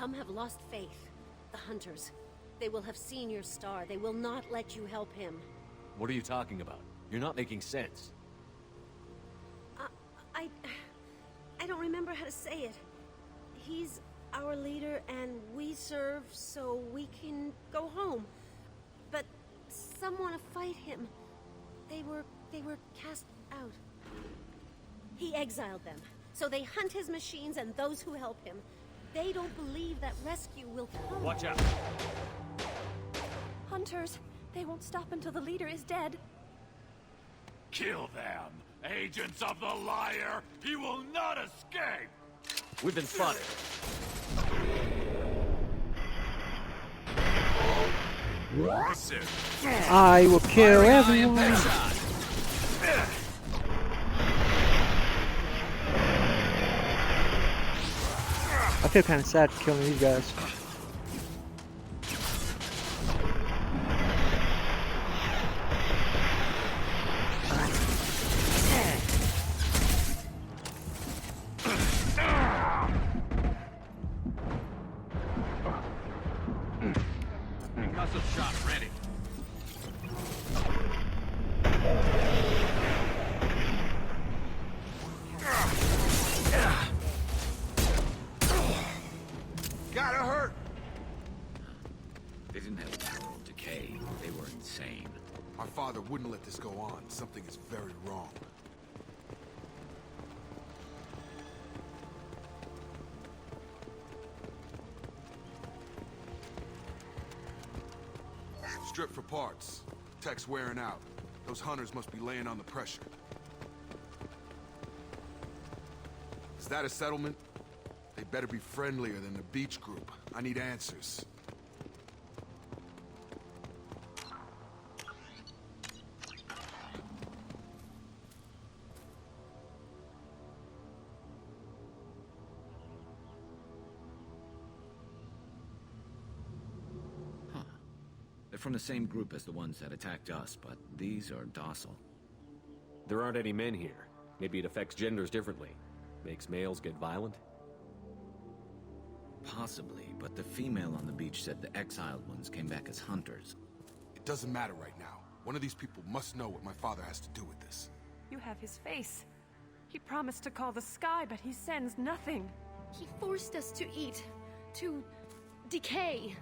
Some have lost faith. The Hunters. They will have seen your star. They will not let you help him. What are you talking about? You're not making sense. I don't remember how to say it. He's our leader and we serve so we can go home. But some want to fight him. They were cast out. He exiled them, so they hunt his machines and those who help him. They don't believe that rescue will come. Watch out! Hunters, they won't stop until the leader is dead. Kill them! Agents of the Liar! He will not escape! We've been spotted. Listen. I will kill everyone. I feel kind of sad for killing these guys. Concussive shot ready. Gotta hurt. They didn't have natural decay. They were insane. Our father wouldn't let this go on. Something is very wrong. Strip for parts. Tech's wearing out. Those hunters must be laying on the pressure. Is that a settlement? They better be friendlier than the Beach Group. I need answers. They're from the same group as the ones that attacked us, but these are docile. There aren't any men here. Maybe it affects genders differently. Makes males get violent? Possibly, but the female on the beach said the exiled ones came back as hunters. It doesn't matter right now. One of these people must know what my father has to do with this. You have his face. He promised to call the sky, but he sends nothing. He forced us to eat, to decay.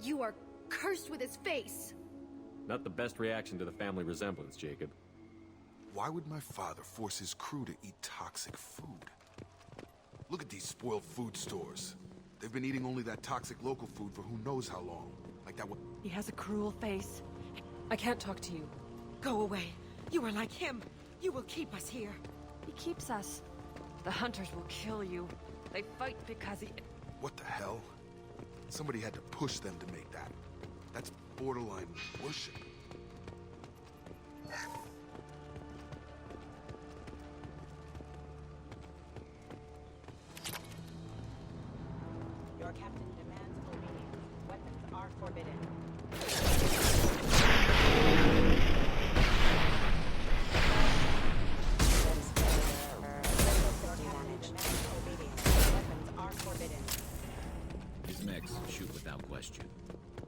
You are cursed with his face. Not the best reaction to the family resemblance, Jacob. Why would my father force his crew to eat toxic food? Look at these spoiled food stores. They've been eating only that toxic local food for who knows how long. Like that one. He has a cruel face. I can't talk to you. Go away. You are like him. You will keep us here. He keeps us. The hunters will kill you. They fight because he... What the hell? Somebody had to push them to make that. That's borderline worship. Your captain demands obedience. Weapons are forbidden. Your captain demands obedience. Weapons are forbidden. His mechs shoot without question.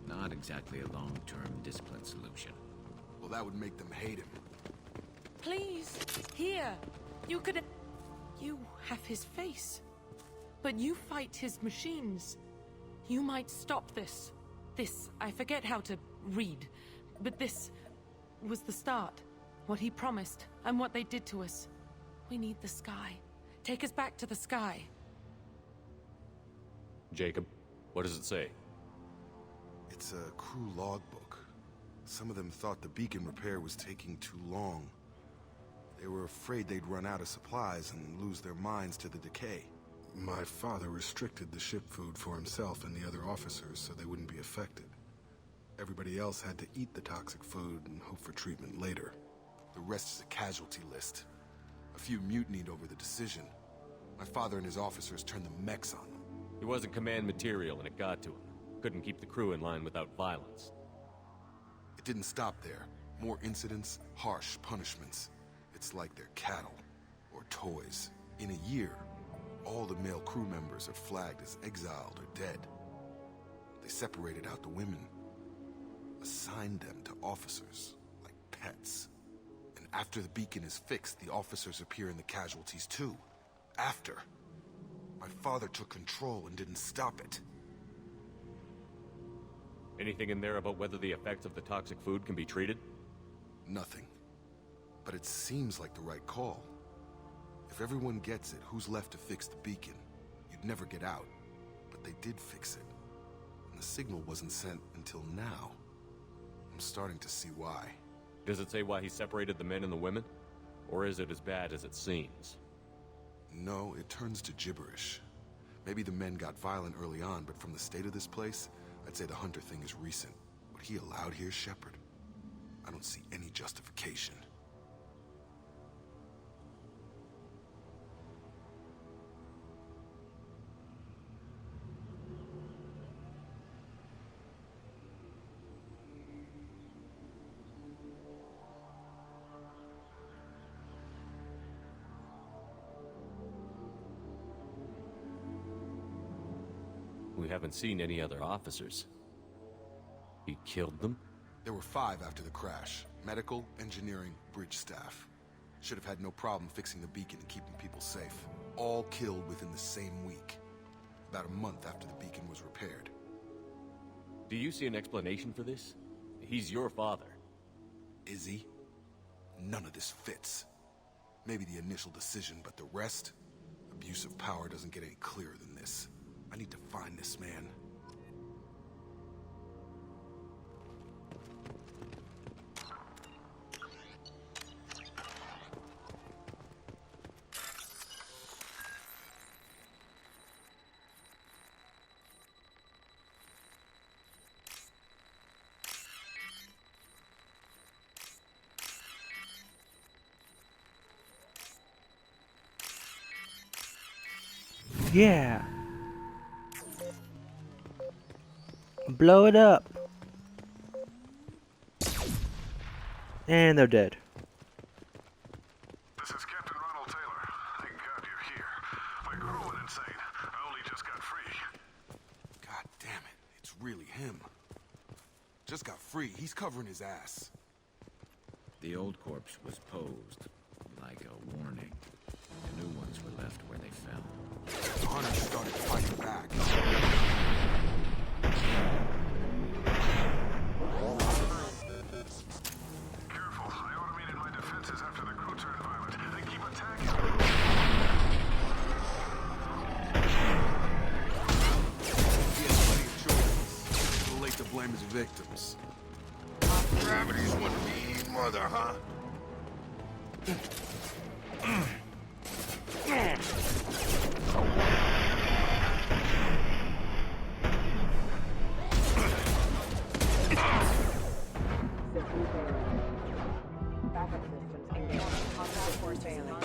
Not exactly a long-term discipline solution. Well, that would make them hate him. Please, here. You could... You have his face. But you fight his machines. You might stop this. This, I forget how to read. But this was the start. What he promised, and what they did to us. We need the sky. Take us back to the sky. Jacob, what does it say? It's a crew logbook. Some of them thought the beacon repair was taking too long. They were afraid they'd run out of supplies and lose their minds to the decay. My father restricted the ship food for himself and the other officers so they wouldn't be affected. Everybody else had to eat the toxic food and hope for treatment later. The rest is a casualty list. A few mutinied over the decision. My father and his officers turned the mechs on them. He wasn't command material and it got to him. Couldn't keep the crew in line without violence. It didn't stop there. More incidents, harsh punishments. It's like they're cattle or toys. In a year, All the male crew members are flagged as exiled or dead. They separated out the women, assigned them to officers, like pets. And after the beacon is fixed, the officers appear in the casualties too. After. My father took control and didn't stop it. Anything in there about whether the effects of the toxic food can be treated? Nothing. But it seems like the right call. If everyone gets it, who's left to fix the beacon? You'd never get out. But they did fix it. And the signal wasn't sent until now. I'm starting to see why. Does it say why he separated the men and the women? Or is it as bad as it seems? No, it turns to gibberish. Maybe the men got violent early on, but from the state of this place, I'd say the Hunter thing is recent. What he allowed here, Shepard, I don't see any justification. We haven't seen any other officers. He killed them? There were 5 after the crash. Medical, engineering, bridge staff. Should have had no problem fixing the beacon and keeping people safe. All killed within the same week. About a month after the beacon was repaired. Do you see an explanation for this? He's your father. Is he? None of this fits. Maybe the initial decision, but the rest? Abuse of power doesn't get any clearer than this. I need to find this man. Yeah. Blow it up. And they're dead. This is Captain Ronald Taylor. Thank God you're here. My crew went insane. I only just got free. God damn it. It's really him. Just got free. He's covering his ass. The old corpse was posed like a warning. The new ones were left where they fell. The hunters started fighting back. Careful. I automated my defenses after the crew turned violent. They keep attacking. He has plenty of choices. Too late to blame his victims. Gravity's one mean mother, huh? Backup systems engaged. Contact force failing.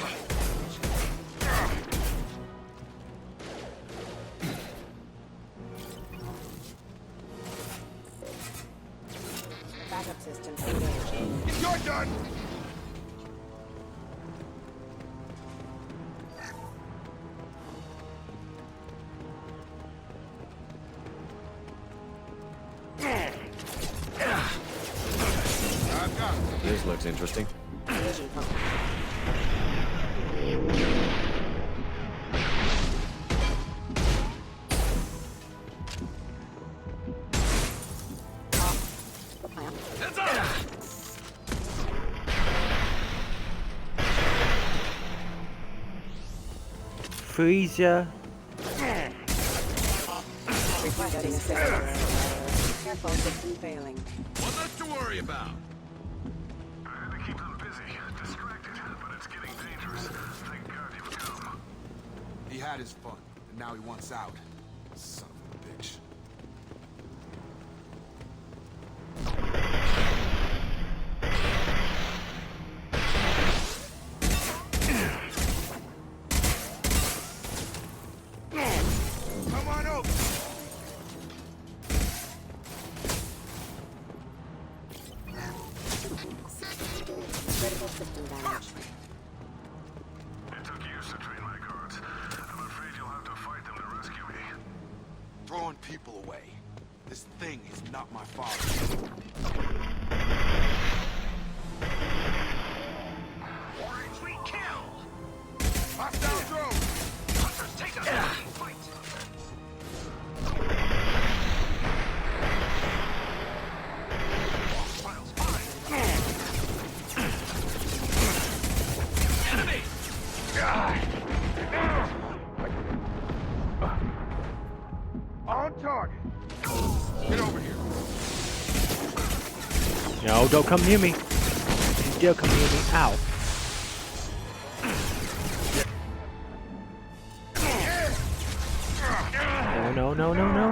Backup systems engaged. You're done! This looks interesting. Collision pump. Freezer. Requesting assistance. Careful, system failing. What's left to worry about? I had to keep them busy, distracted, but it's getting dangerous. Thank God you've come. He had his fun, and now he wants out. Son of a bitch. Come on over! Critical system damage. It took years to train my guards. I'm afraid throwing people away. This thing is not my father. Retreat kill! Hostile drone! Hunters, take us! Fight! Files, fine! Enemy! On target! Get over here. No, don't come near me. You dare come near me. Ow. No, no, no, no, no.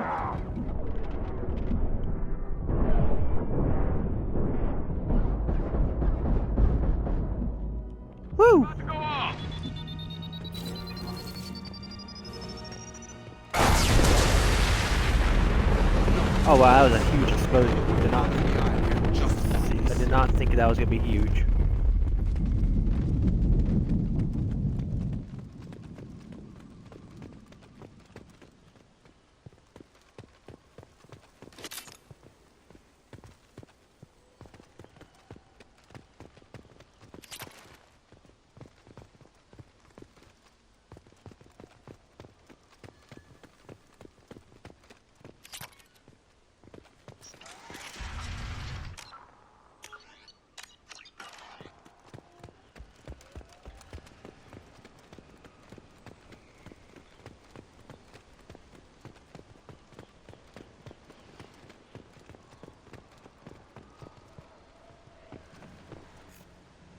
Woo! About to go off! Oh wow, that was a huge explosion. I did not think that was gonna be huge.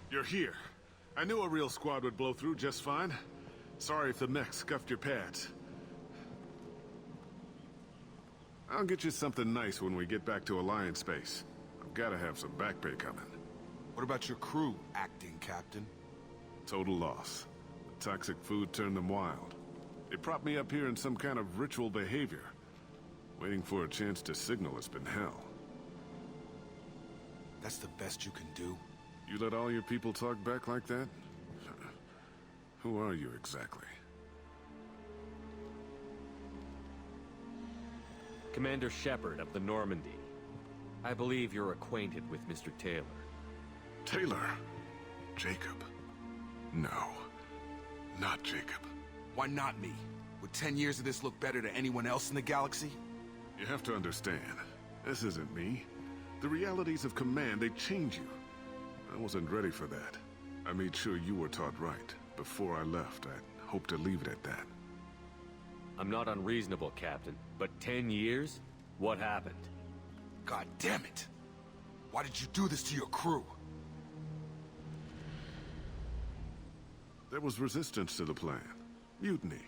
You're here. I knew a real squad would blow through just fine. Sorry if the mech scuffed your pads. I'll get you something nice when we get back to Alliance space. I've gotta have some back pay coming. What about your crew, acting captain? Total loss. The toxic food turned them wild. They propped me up here in some kind of ritual behavior. Waiting for a chance to signal has been hell. That's the best you can do? You let all your people talk back like that? Who are you exactly? Commander Shepard of the Normandy. I believe you're acquainted with Mr. Taylor. Taylor? Jacob? No. Not Jacob. Why not me? Would 10 years of this look better to anyone else in the galaxy? You have to understand, this isn't me. The realities of command, they change you. I wasn't ready for that. I made sure you were taught right. Before I left, I hoped to leave it at that. I'm not unreasonable, Captain, but 10 years? What happened? God damn it! Why did you do this to your crew? There was resistance to the plan. Mutiny.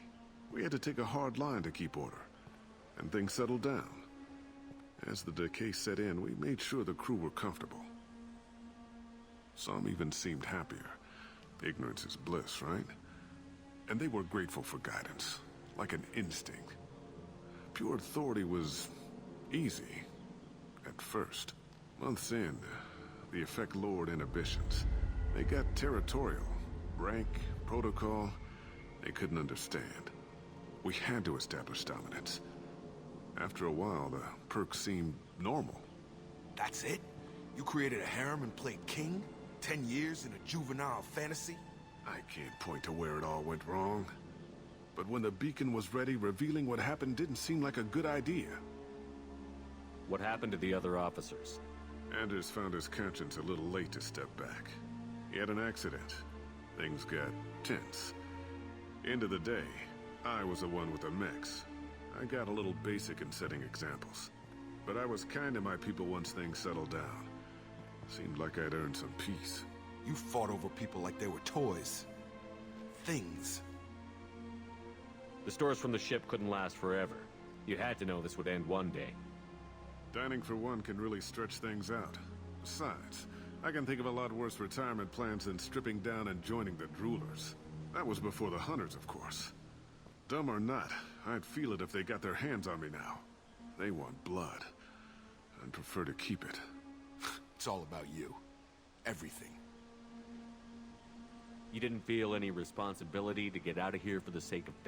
We had to take a hard line to keep order. And things settled down. As the decay set in, we made sure the crew were comfortable. Some even seemed happier. Ignorance is bliss, right? And they were grateful for guidance, like an instinct. Pure authority was easy, at first. Months in, the effect lowered inhibitions. They got territorial. Rank, protocol, they couldn't understand. We had to establish dominance. After a while, the perks seemed normal. That's it? You created a harem and played king? 10 years in a juvenile fantasy? I can't point to where it all went wrong. But when the beacon was ready, revealing what happened didn't seem like a good idea. What happened to the other officers? Anders found his conscience a little late to step back. He had an accident. Things got tense. End of the day, I was the one with the mechs. I got a little basic in setting examples. But I was kind to my people once things settled down. Seemed like I'd earned some peace. You fought over people like they were toys. Things. The stores from the ship couldn't last forever. You had to know this would end one day. Dining for one can really stretch things out. Besides, I can think of a lot worse retirement plans than stripping down and joining the Droolers. That was before the Hunters, of course. Dumb or not, I'd feel it if they got their hands on me now. They want blood. I'd prefer to keep it. It's all about you. Everything. You didn't feel any responsibility to get out of here for the sake of